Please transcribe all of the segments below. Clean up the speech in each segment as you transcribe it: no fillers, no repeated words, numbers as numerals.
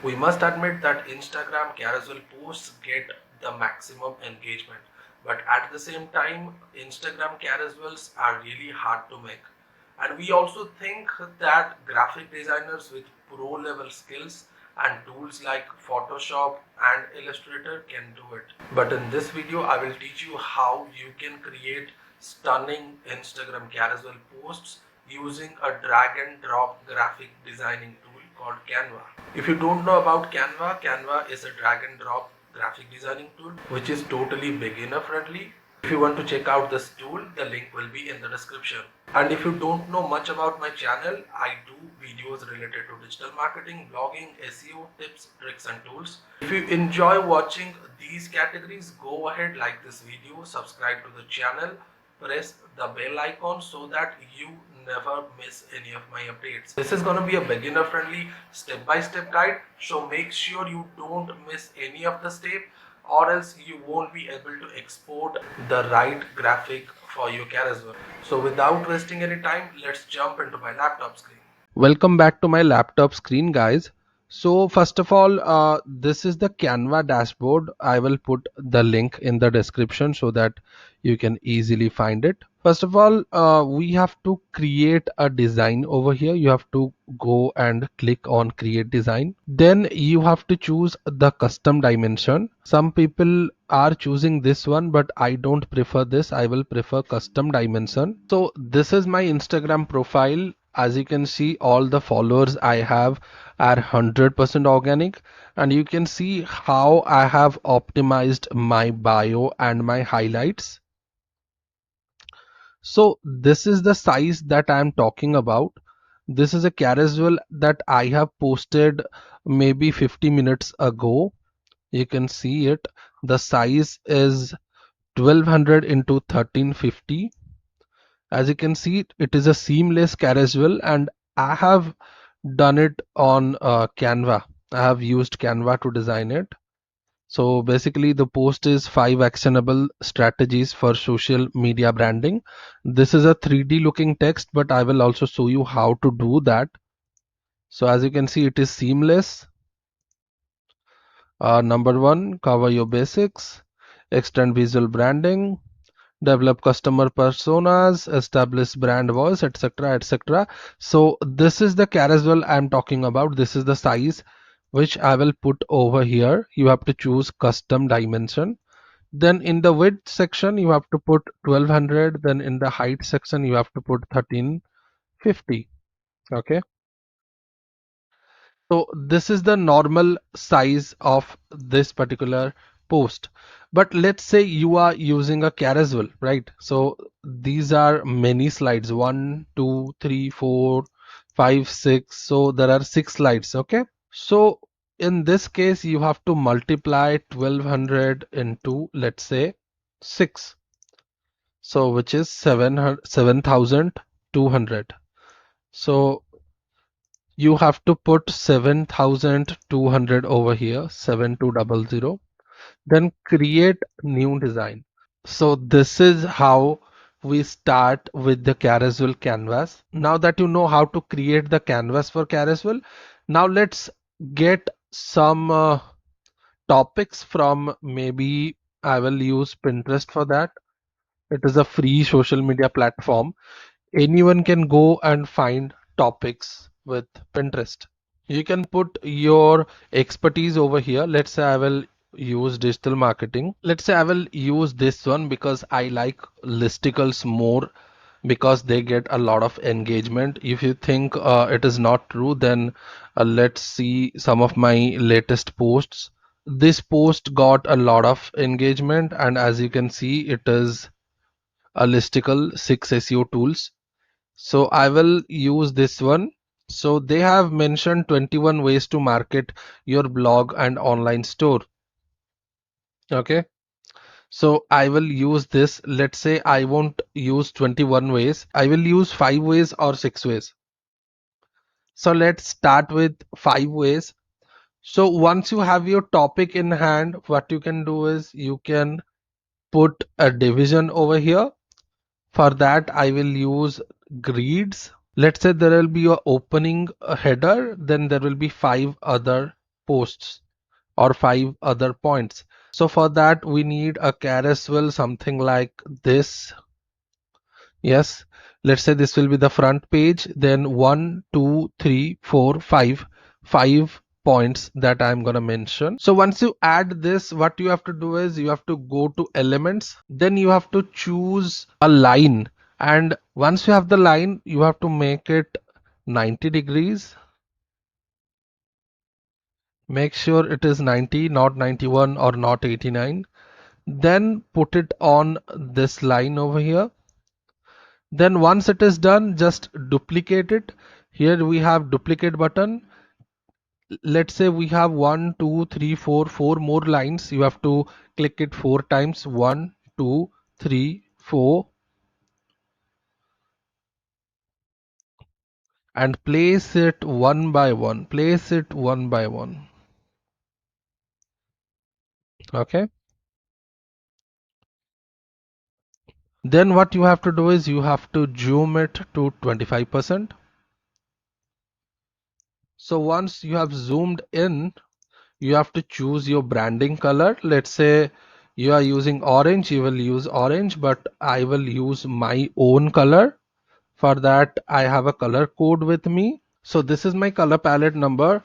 We must admit that Instagram carousel posts get the maximum engagement, but at the same time, Instagram carousels are really hard to make. And we also think that graphic designers with pro level skills and tools like Photoshop and Illustrator can do it. But in this video, I will teach you how you can create stunning Instagram carousel posts using a drag and drop graphic designing tool called Canva. If you don't know about Canva, Canva is a drag and drop graphic designing tool which is totally beginner friendly. If you want to check out this tool, the link will be in the description. And if you don't know much about my channel, I do videos related to digital marketing, blogging, SEO tips, tricks and tools. If you enjoy watching these categories, go ahead, like this video, subscribe to the channel, press the bell icon so that you never miss any of my updates. This is going to be a beginner friendly step-by-step guide, so make sure you don't miss any of the step, or else you won't be able to export the right graphic for your carousel. So without wasting any time, let's jump into my laptop screen. Welcome back to my laptop screen, guys. So first of all, this is the Canva dashboard. I will put the link in the description so that you can easily find it. First of all, we have to create a design over here. You have to go and click on create design. Then you have to choose the custom dimension. Some people are choosing this one, but I don't prefer this. I will prefer custom dimension. So this is my Instagram profile. As you can see, all the followers I have are 100% organic, and you can see how I have optimized my bio and my highlights. So this is the size that I'm talking about. This is a carousel that I have posted maybe 50 minutes ago. You can see it. The size is 1200 into 1350. As you can see, it is a seamless carousel, and I have done it on Canva. I have used Canva to design it. So basically, the post is 5 actionable strategies for social media branding. This is a 3D looking text, but I will also show you how to do that. So as you can see, it is seamless. Number one, cover your basics, extend visual branding, develop customer personas, establish brand voice, etc., etc. So this is the carousel I'm talking about. This is the size which I will put over here. You have to choose custom dimension. Then in the width section you have to put 1200. Then in the height section you have to put 1350. Okay. So this is the normal size of this particular post. But let's say you are using a carousel, right? So these are many slides, 1, 2, 3, 4, 5, 6. So there are 6 slides. Okay. So in this case, you have to multiply 1200 into, let's say, 6. So which is 7,200. So you have to put 7,200 over here, 7200. Then create new design. So this is how we start with the carousel canvas. Now that you know how to create the canvas for carousel, now let's get some topics from, maybe I will use Pinterest for that. It is a free social media platform. Anyone can go and find topics with Pinterest. You can put your expertise over here. Let's say I will use digital marketing. Let's say I will use this one because I like listicles more, because they get a lot of engagement. If you think it is not true, then let's see some of my latest posts. This post got a lot of engagement, and as you can see, it is a listicle 6 SEO tools. So I will use this one. So they have mentioned 21 ways to market your blog and online store. Okay. So I will use this. Let's say I won't use 21 ways. I will use 5 ways or 6 ways. So let's start with 5 ways. So once you have your topic in hand, what you can do is you can put a division over here. For that, I will use grids. Let's say there will be a opening header, then there will be 5 other posts or 5 other points. So for that we need a carousel, something like this. Yes, let's say this will be the front page, then one, two, three, four, five points that I'm gonna mention. So once you add this, what you have to do is you have to go to elements, then you have to choose a line, and once you have the line, you have to make it 90 degrees. Make sure it is 90, not 91 or not 89. Then put it on this line over here. Then once it is done, just duplicate it. Here we have duplicate button. Let's say we have one, two, three, four more lines. You have to click it 4 times. One, two, three, four, and place it one by one. Place it one by one. Okay. Then what you have to do is you have to zoom it to 25%. So once you have zoomed in, you have to choose your branding color. Let's say you are using orange, you will use orange, but I will use my own color. For that I have a color code with me. So this is my color palette number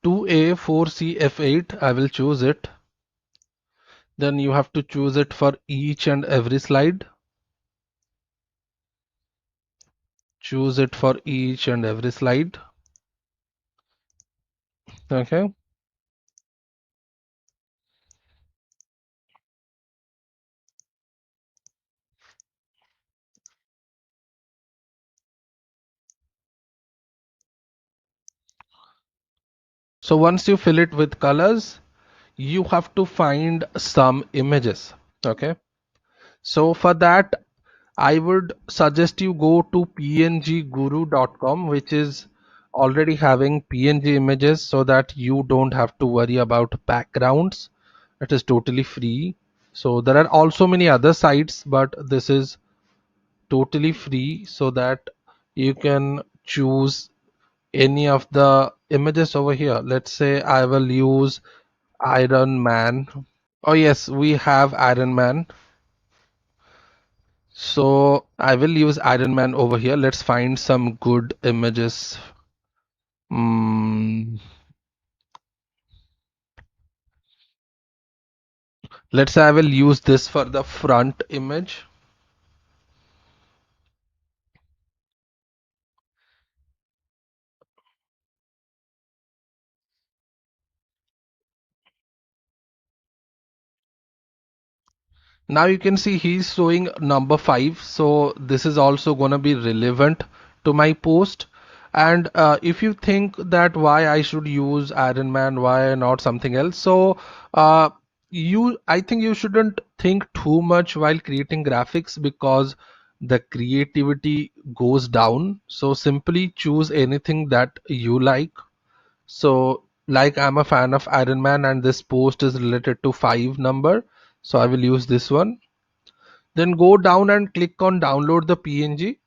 2A4CF8. I will choose it. Then you have to choose it for each and every slide. Choose it for each and every slide. Okay. So once you fill it with colors, you have to find some images. Okay. So for that, I would suggest you go to pngguru.com, which is already having PNG images so that you don't have to worry about backgrounds. It is totally free. So there are also many other sites, but this is totally free so that you can choose any of the images over here. Let's say I will use Iron Man. Oh yes, we have Iron Man. So I will use Iron Man over here. Let's find some good images. Mm, let's say I will use this for the front image. Now you can see he's showing number 5. So this is also going to be relevant to my post. And if you think that why I should use Iron Man, why not something else? So uh, I think you shouldn't think too much while creating graphics because the creativity goes down. So simply choose anything that you like. So like I'm a fan of Iron Man and this post is related to 5 number. So I will use this one. Then go down and click on download the PNG.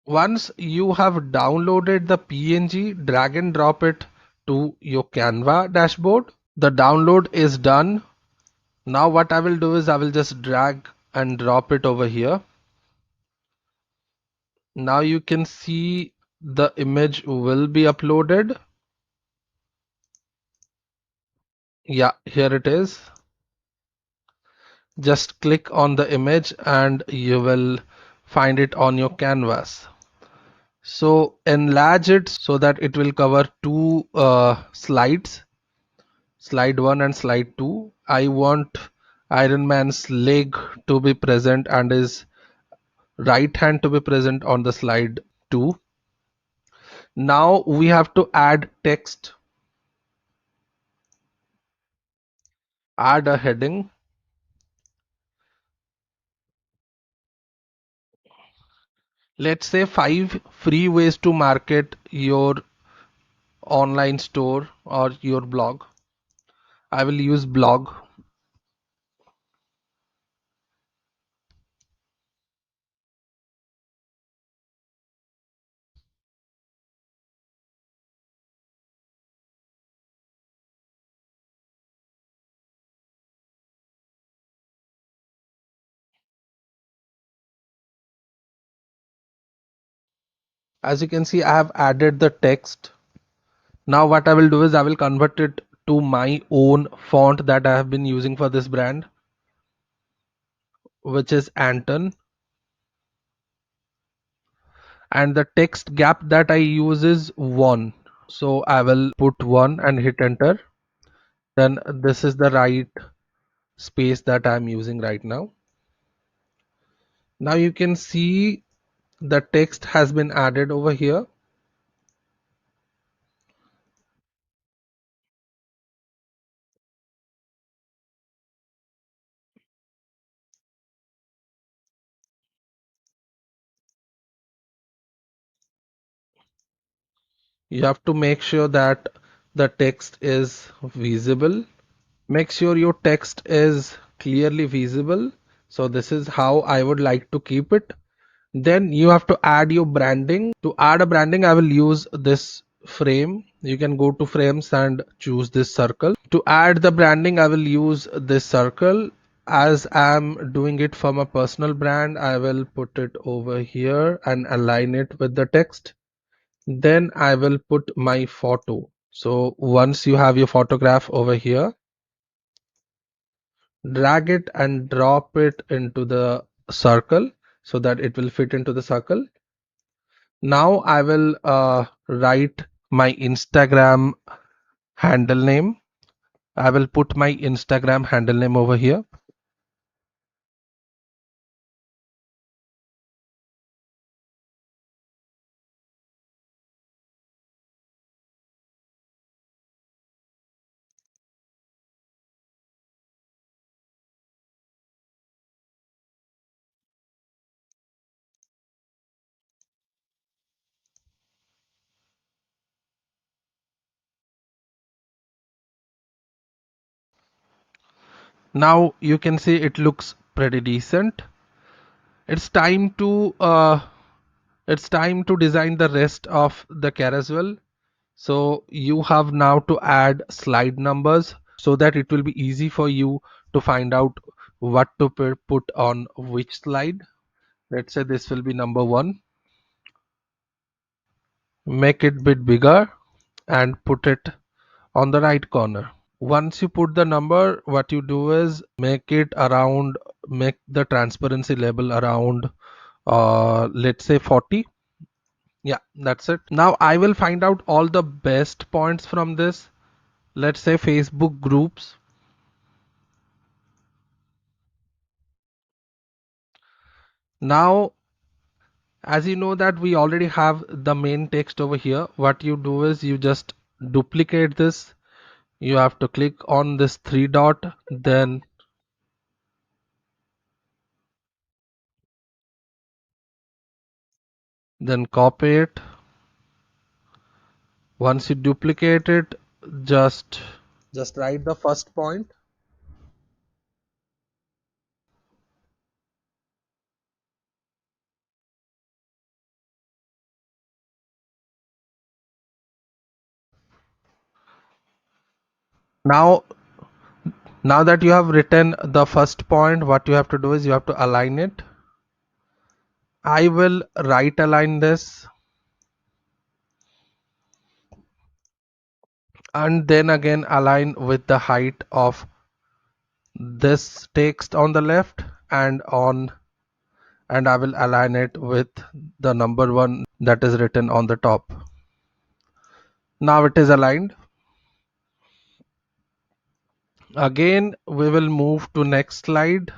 Once you have downloaded the PNG, drag and drop it to your Canva dashboard. The download is done. Now what I will do is I will just drag and drop it over here. Now you can see the image will be uploaded. Yeah, here it is. Just click on the image and you will find it on your canvas. So enlarge it so that it will cover two slides, slide 1 and slide 2. I want Iron Man's leg to be present and his right hand to be present on the slide 2. Now we have to add text, add a heading. Let's say 5 free ways to market your online store or your blog. I will use blog. As you can see, I have added the text. Now what I will do is I will convert it to my own font that I have been using for this brand, which is Anton. And the text gap that I use is 1. So I will put 1 and hit enter. Then this is the right space that I'm using right now. Now you can see the text has been added over here. You have to make sure that the text is visible. Make sure your text is clearly visible. So this is how I would like to keep it. Then you have to add your branding. To add a branding, I will use this frame. You can go to frames and choose this circle. To add the branding, I will use this circle. As I'm doing it for my personal brand, I will put it over here and align it with the text. Then I will put my photo. So once you have your photograph over here, drag it and drop it into the circle so that it will fit into the circle. Now I will write my Instagram handle name. I will put my Instagram handle name over here. Now you can see it looks pretty decent. It's time to design the rest of the carousel. So you have now to add slide numbers so that it will be easy for you to find out what to put on which slide. Let's say this will be number 1. Make it bit bigger and put it on the right corner. Once you put the number, what you do is make the transparency level around let's say 40. Yeah, that's it. Now I will find out all the best points from this. Let's say Facebook groups. Now, as you know that we already have the main text over here, what you do is you just duplicate this. You have to click on this three dot, then copy it. Once you duplicate it, just write the first point. Now, that you have written the first point, what you have to do is you have to align it. I will right align this and then again align with the height of this text on the left and I will align it with the number 1 that is written on the top. Now it is aligned. Again we will move to next slide.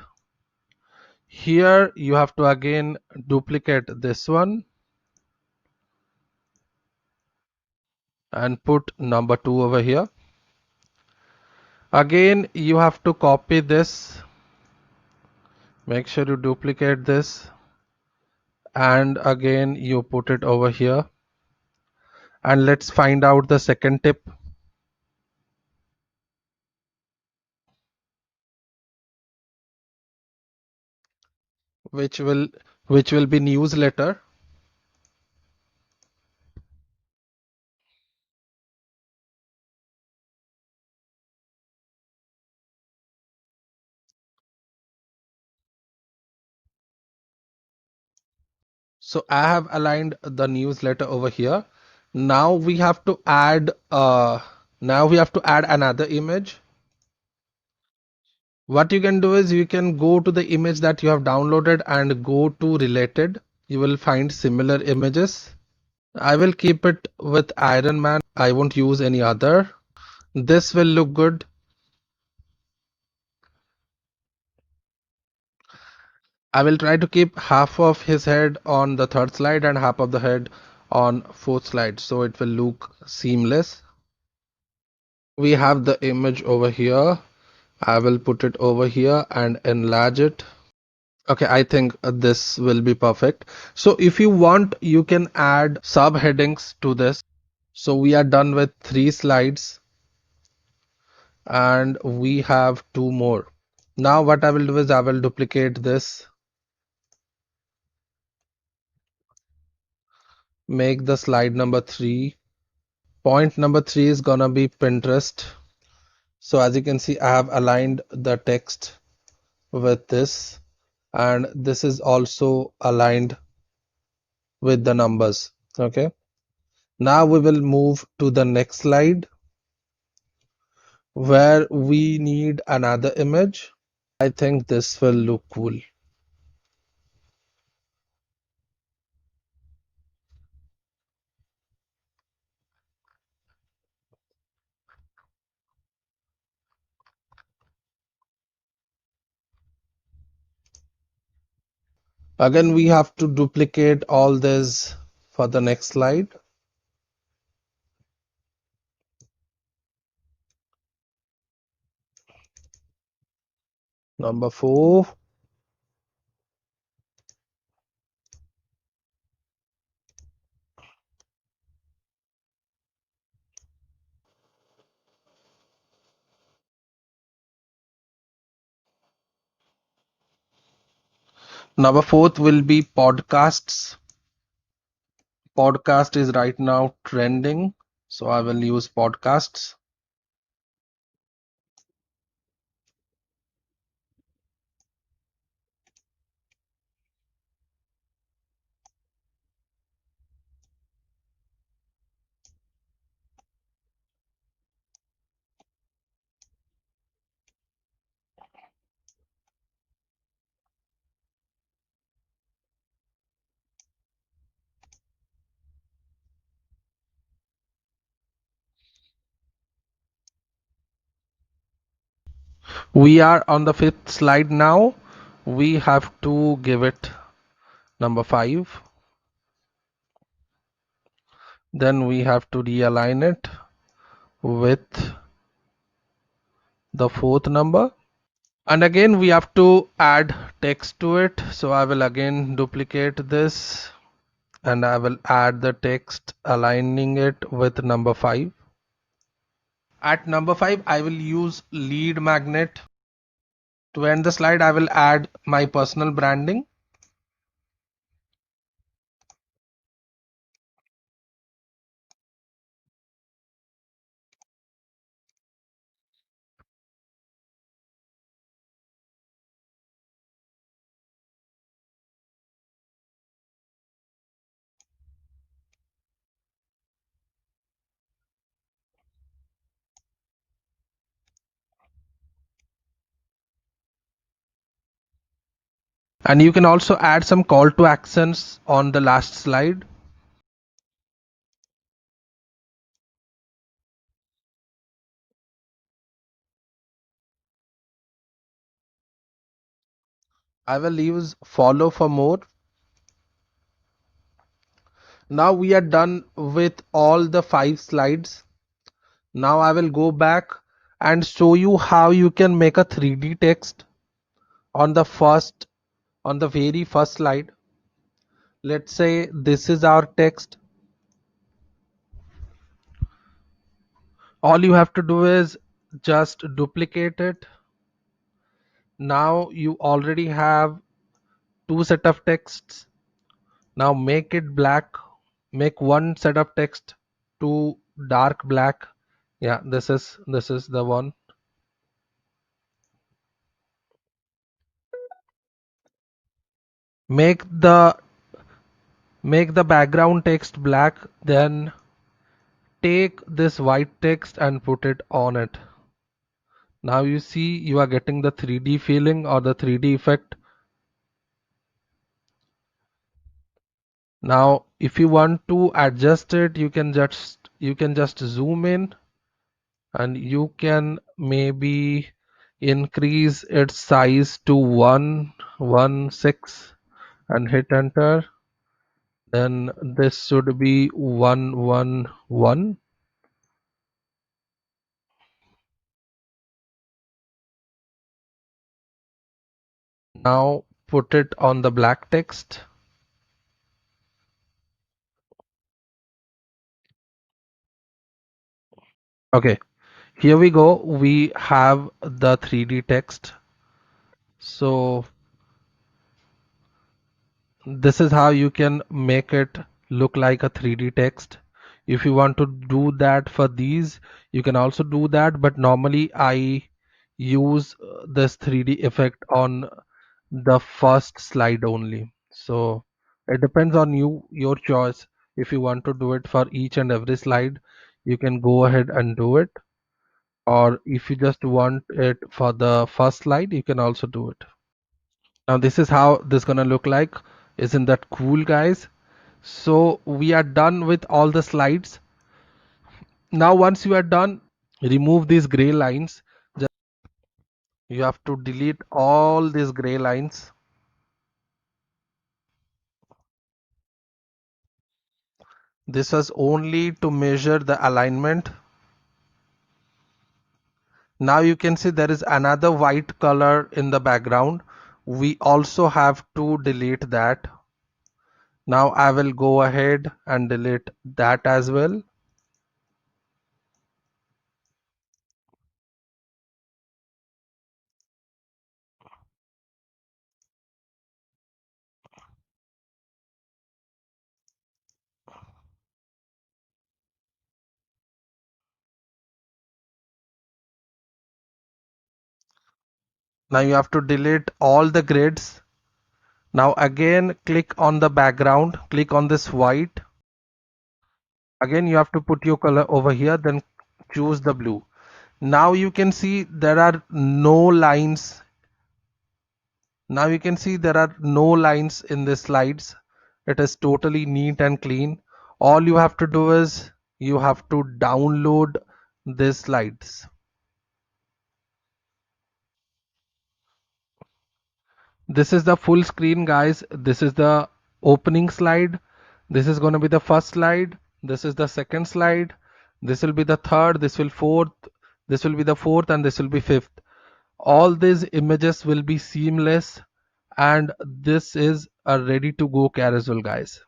Here you have to again duplicate this one and put number 2 over here. Again you have to copy this, make sure you duplicate this and again you put it over here. And let's find out the second tip, which will be newsletter. So I have aligned the newsletter over here. Now we have to add another image. What you can do is you can go to the image that you have downloaded and go to related. You will find similar images. I will keep it with Iron Man. I won't use any other. This will look good. I will try to keep half of his head on the third slide and half of the head on fourth slide so it will look seamless. We have the image over here. I will put it over here and enlarge it. Okay, I think this will be perfect. So if you want, you can add subheadings to this. So we are done with 3 slides and we have 2 more. Now what I will do is I will duplicate this, make the slide number 3. Point number 3 is gonna be Pinterest. So as you can see, I have aligned the text with this, and this is also aligned with the numbers. Okay. Now we will move to the next slide where we need another image. I think this will look cool. Again, we have to duplicate all this for the next slide. Number 4. Number 4th will be podcasts. Podcast is right now trending, so I will use podcasts. We are on the 5th slide now. We have to give it number 5. Then we have to realign it with the 4th number. And again, we have to add text to it. So I will again duplicate this and I will add the text aligning it with number 5. At number 5, I will use lead magnet. To end the slide, I will add my personal branding. And you can also add some call to actions on the last slide. I will use follow for more. Now we are done with all the 5 slides. Now I will go back and show you how you can make a 3D text on the very first slide. Let's say this is our text. All you have to do is just duplicate it. Now you already have 2 set of texts. Now make it black. Make one set of text to dark black. Yeah, this is the one. Make the make the background text black, then take this white text and put it on it. Now you see you are getting the 3D feeling or the 3D effect. Now if you want to adjust it, you can just zoom in, and you can maybe increase its size to 116 and hit enter. Then this should be 111. Now put it on the black text. Okay, here we go. We have the 3D text. So this is how you can make it look like a 3D text. If you want to do that for these, you can also do that, but normally I use this 3D effect on the first slide only. So it depends on you, your choice. If you want to do it for each and every slide, you can go ahead and do it. Or if you just want it for the first slide, you can also do it. Now this is how this gonna look like. Isn't that cool, guys? So we are done with all the slides. Now once you are done, remove these gray lines. You have to delete all these gray lines. This was only to measure the alignment. Now you can see there is another white color in the background. We also have to delete that. Now I will go ahead and delete that as well. Now you have to delete all the grids. Now again click on the background, click on this white. Again you have to put your color over here, then choose the blue. Now you can see there are no lines. Now you can see there are no lines in the slides. It is totally neat and clean. All you have to do is you have to download these slides. This is the full screen, guys. This is the opening slide. This is going to be the first slide. This is the second slide. This will be the third. This will fourth. This will be the fourth, and this will be fifth. All these images will be seamless, and this is a ready to go carousel, guys.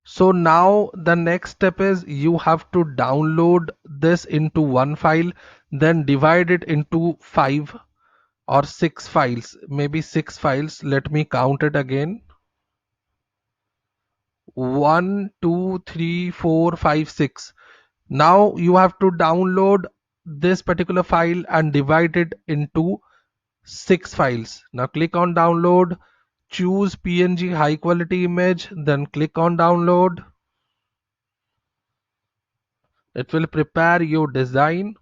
So now the next step is you have to download this into one file, then divide it into 5 or 6 files, maybe 6 files. Let me count it again. 1 2 3 4 5 6. Now you have to download this particular file and divide it into 6 files. Now click on download, choose PNG high quality image, then click on download. It will prepare your design.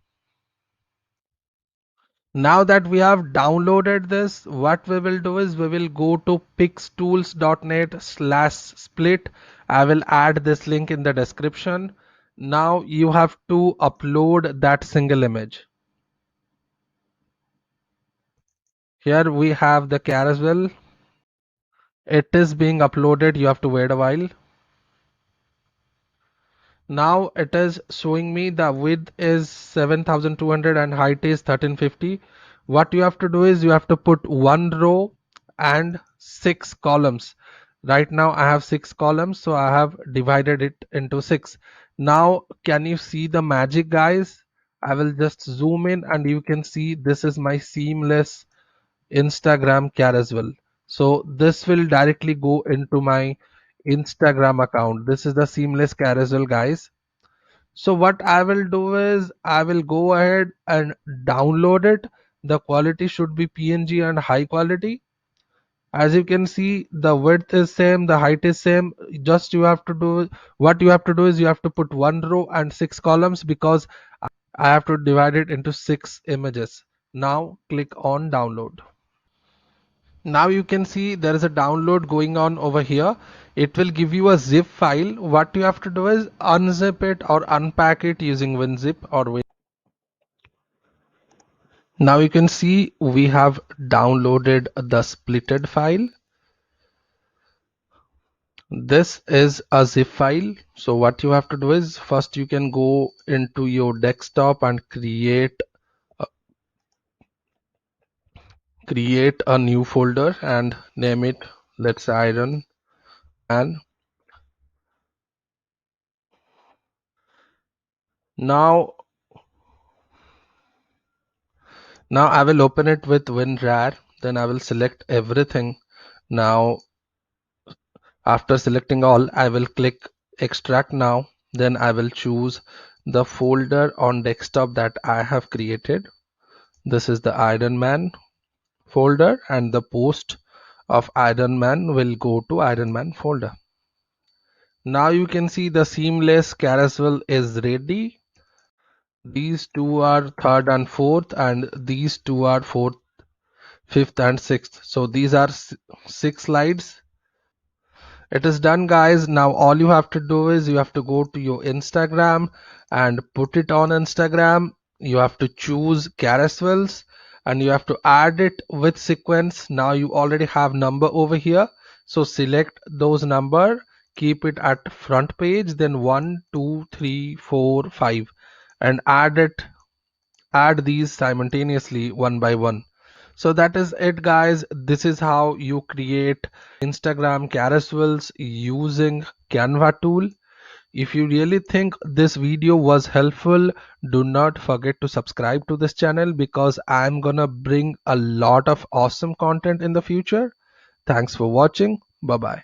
Now that we have downloaded this, what we will do is we will go to pixtools.net/split. I will add this link in the description. Now you have to upload that single image. Here we have the carousel. It is being uploaded. You have to wait a while. Now it is showing me the width is 7200 and height is 1350. What you have to do is you have to put one row and 6 columns. Right now I have 6 columns, so I have divided it into 6. Now can you see the magic, guys? I will just zoom in and you can see this is my seamless Instagram carousel. So this will directly go into my Instagram account. This is the seamless carousel, guys. So what I will do is I will go ahead and download it. The quality should be PNG and high quality. As you can see, the width is same, the height is same. Just you have to do, what you have to do is you have to put one row and 6 columns, because I have to divide it into 6 images. Now click on download. Now you can see there is a download going on over here. It will give you a zip file. What you have to do is unzip it or unpack it using WinZip or Win. Now you can see we have downloaded the splitted file. This is a zip file. So what you have to do is, first you can go into your desktop and create a new folder and name it, let's say, Iron Man. Now I will open it with WinRAR, then I will select everything. Now after selecting all, I will click extract now, then I will choose the folder on desktop that I have created. This is the Iron Man folder, and the post of Iron Man will go to Iron Man folder. Now you can see the seamless carousel is ready. These two are third and fourth, and these two are fourth, fifth and sixth. So these are 6 slides. It is done, guys. Now all you have to do is you have to go to your Instagram and put it on Instagram. You have to choose carousels and you have to add it with sequence. Now you already have number over here, so select those number, keep it at front page, then 1 2 3 4 5, and add these simultaneously one by one. So that is it, guys. This is how you create Instagram carousels using Canva tool. If you really think this video was helpful, do not forget to subscribe to this channel, because I'm gonna bring a lot of awesome content in the future. Thanks for watching. Bye bye.